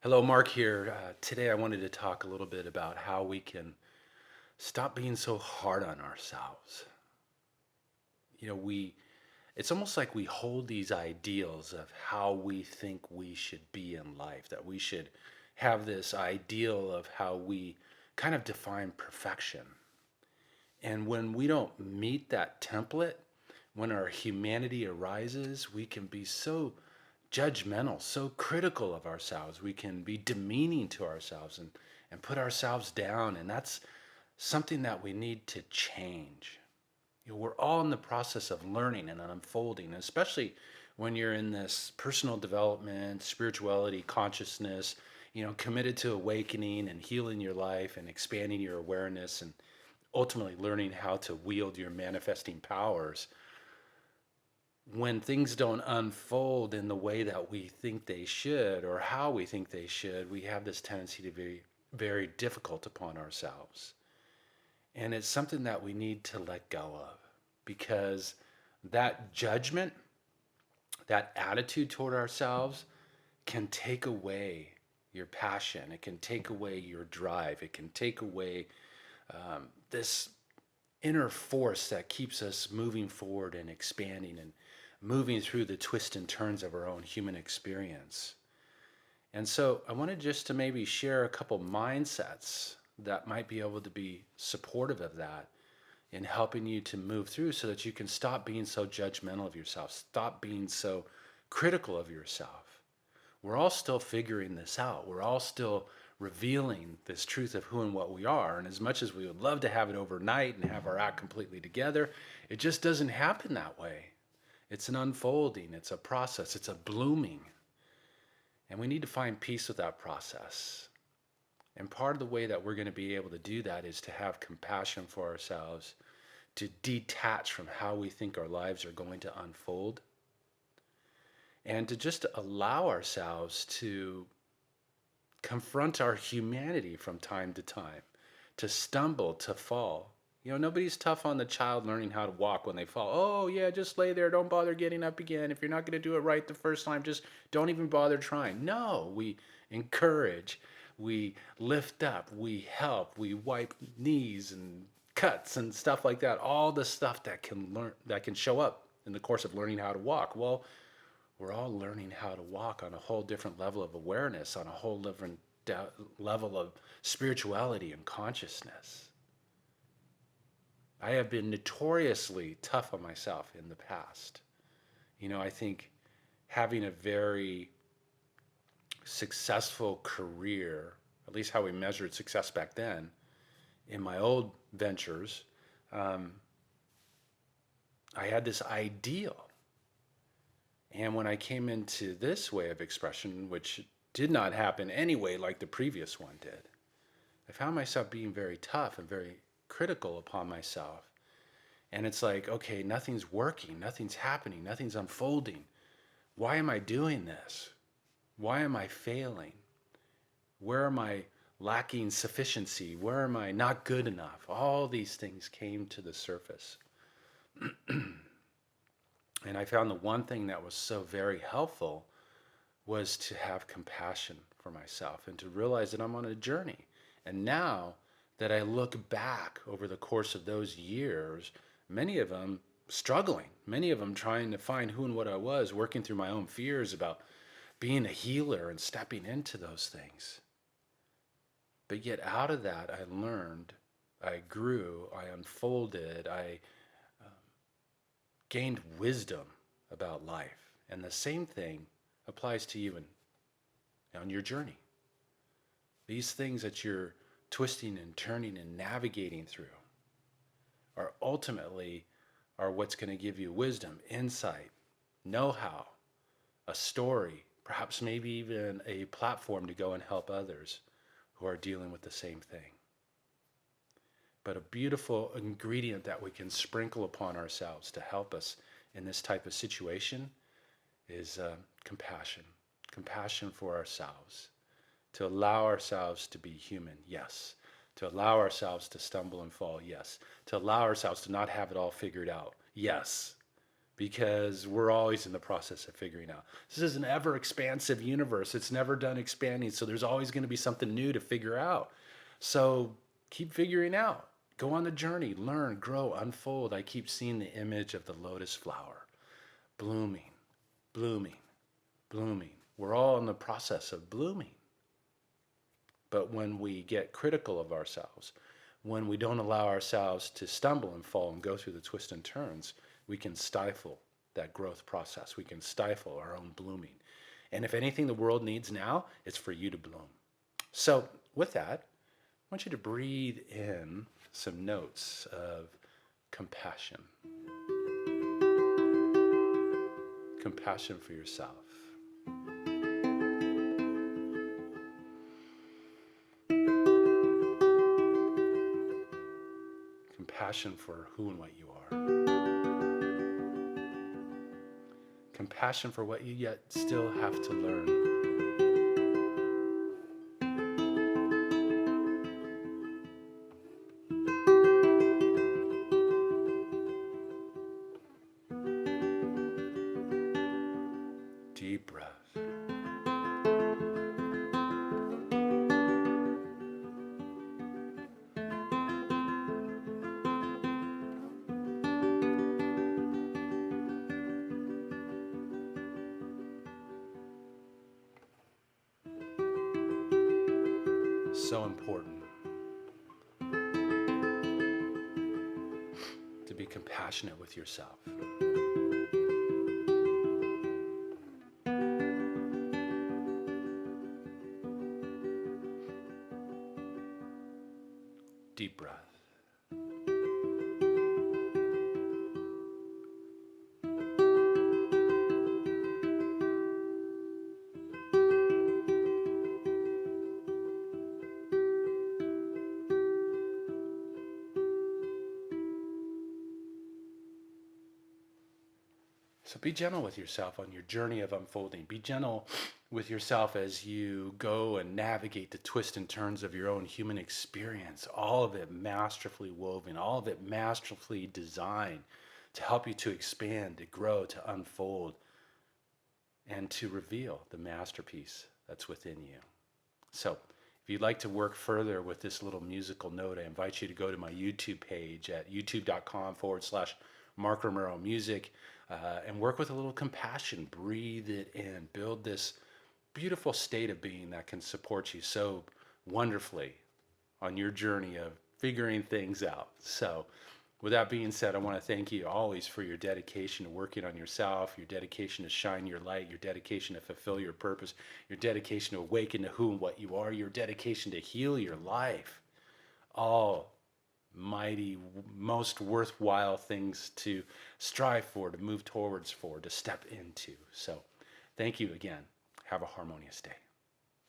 Hello, Mark here. Today I wanted to talk a little bit about how we can stop being so hard on ourselves. You know, it's almost like we hold these ideals of how we think we should be in life, that we should have this ideal of how we kind of define perfection. And when we don't meet that template, when our humanity arises, we can be so judgmental, so critical of ourselves. We can be demeaning to ourselves and put ourselves down. And that's something that we need to change. We're all in the process of learning and unfolding, especially when you're in this personal development, spirituality, consciousness, committed to awakening and healing your life and expanding your awareness and ultimately learning how to wield your manifesting powers. When things don't unfold in the way that we think they should or how we think they should, we have this tendency to be very difficult upon ourselves. And it's something that we need to let go of, because that judgment, that attitude toward ourselves can take away your passion. It can take away your drive. It can take away this inner force that keeps us moving forward and expanding and moving through the twists and turns of our own human experience. And so I wanted just to maybe share a couple mindsets that might be able to be supportive of that in helping you to move through so that you can stop being so judgmental of yourself, stop being so critical of yourself. We're all still figuring this out. We're all still revealing this truth of who and what we are. And as much as we would love to have it overnight and have our act completely together, it just doesn't happen that way. It's an unfolding, it's a process, it's a blooming. And we need to find peace with that process. And part of the way that we're going to be able to do that is to have compassion for ourselves, to detach from how we think our lives are going to unfold, and to just allow ourselves to confront our humanity from time to time, to stumble, to fall. Nobody's tough on the child learning how to walk when they fall. Oh, yeah, just lay there. Don't bother getting up again. If you're not going to do it right the first time, just don't even bother trying. No, we encourage, we lift up, we help, we wipe knees and cuts and stuff like that. All the stuff that can show up in the course of learning how to walk. Well, we're all learning how to walk on a whole different level of awareness, on a whole different level of spirituality and consciousness. I have been notoriously tough on myself in the past. I think having a very successful career, at least how we measured success back then, in my old ventures, um, I had this ideal. And when I came into this way of expression, which did not happen anyway like the previous one did, I found myself being very tough and very critical upon myself. And it's like, okay, nothing's working, nothing's happening, nothing's unfolding. Why am I doing this? Why am I failing? Where am I lacking sufficiency? Where am I not good enough? All these things came to the surface. And I found the one thing that was so very helpful was to have compassion for myself and to realize that I'm on a journey. And now that I look back over the course of those years, many of them struggling, many of them trying to find who and what I was, working through my own fears about being a healer and stepping into those things. But yet out of that, I learned, I grew, I unfolded, I gained wisdom about life. And the same thing applies to you on your journey. These things that you're twisting and turning and navigating through are ultimately what's going to give you wisdom, insight, know-how, a story, perhaps maybe even a platform to go and help others who are dealing with the same thing. But a beautiful ingredient that we can sprinkle upon ourselves to help us in this type of situation is compassion. Compassion for ourselves. To allow ourselves to be human, yes. To allow ourselves to stumble and fall, yes. To allow ourselves to not have it all figured out, yes. because we're always in the process of figuring out. This is an ever expansive universe. It's never done expanding. So there's always going to be something new to figure out. So keep figuring out. Go on the journey, learn, grow, unfold. I keep seeing the image of the lotus flower blooming, blooming, blooming. We're all in the process of blooming. But when we get critical of ourselves, when we don't allow ourselves to stumble and fall and go through the twists and turns, we can stifle that growth process. We can stifle our own blooming. And if anything the world needs now, it's for you to bloom. So with that, I want you to breathe in some notes of compassion. Compassion for yourself. Compassion for who and what you are. Compassion for what you yet still have to learn. Deep breath. So important to be compassionate with yourself. Deep breath. So be gentle with yourself on your journey of unfolding. Be gentle with yourself as you go and navigate the twists and turns of your own human experience. All of it masterfully woven, all of it masterfully designed to help you to expand, to grow, to unfold, and to reveal the masterpiece that's within you. So if you'd like to work further with this little musical note, I invite you to go to my YouTube page at youtube.com/Mark Romero Music. And work with a little compassion. Breathe it in. Build this beautiful state of being that can support you so wonderfully on your journey of figuring things out. So with that being said, I want to thank you always for your dedication to working on yourself, your dedication to shine your light, your dedication to fulfill your purpose, your dedication to awaken to who and what you are, your dedication to heal your life. All mighty, most worthwhile things to strive for, to move towards for, to step into. So thank you again. Have a harmonious day.